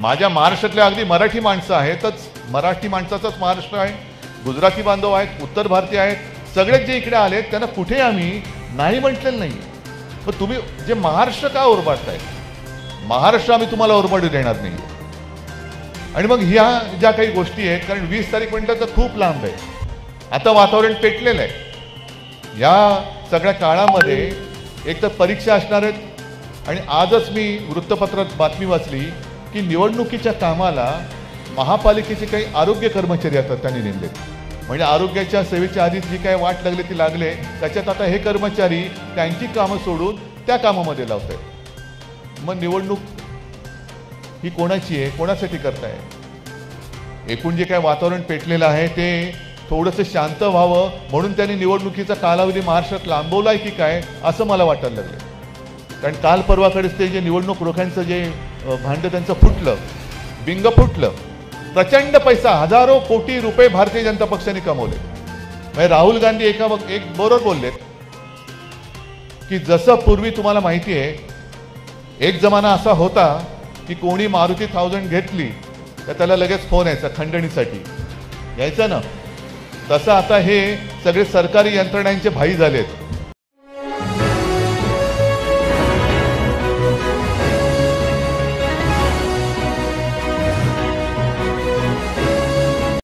माझ्या महाराष्ट्रातल्या अगदी मराठी माणसं आहेतच, मराठी माणसाचाच महाराष्ट्र आहे, गुजराती बांधव आहेत, उत्तर भारतीय आहेत, सगळेच जे इकडे आलेत त्यांना कुठे आम्ही नाही म्हटलेलं नाही. पण तुम्ही जे महाराष्ट्र का ओरबाडताय, महाराष्ट्र आम्ही तुम्हाला ओरबाडू देणार नाही. आणि मग ह्या ज्या काही गोष्टी आहेत, कारण 20 तारीख म्हटलं तर खूप लांब आहे, आता वातावरण पेटलेलं आहे. या सगळ्या काळामध्ये एक तर परीक्षा असणार आहेत आणि आजच मी वृत्तपत्रात बातमी वाचली की निवडणुकीच्या कामाला महापालिकेचे काही आरोग्य कर्मचारी असतात त्यांनी नेमले. म्हणजे आरोग्याच्या सेवेच्या आधी जी काही वाट लागली ती लागले, त्याच्यात आता हे कर्मचारी त्यांची कामं सोडून त्या कामामध्ये लावत आहेत. मग निवडणूक ही कोणाची आहे, कोणासाठी करताय? एकूण जे काय वातावरण पेटलेलं आहे ते थोडंसं शांत व्हावं म्हणून त्यांनी निवडणुकीचा कालावधी महाराष्ट्रात लांबवलाय की काय असं मला वाटायला लागलं. कारण काल परवाकडेच ते जे निवडणूक रोख्यांचं जे भांडं त्यांचं फुटलं, बिंग फुटलं. प्रचंड पैसा, हजारो कोटी रुपये भारतीय जनता पक्षाने कमवले. म्हणजे राहुल गांधी एक बरोबर बोललेत की जसं पूर्वी तुम्हाला माहिती आहे एक जमाना असा होता की कोणी मारुती 1000 घेतली तर त्याला लगेच फोन यायचा खंडणीसाठी, यायचा ना. तसं आता हे सगळे सरकारी यंत्रणांचे भाई झालेत.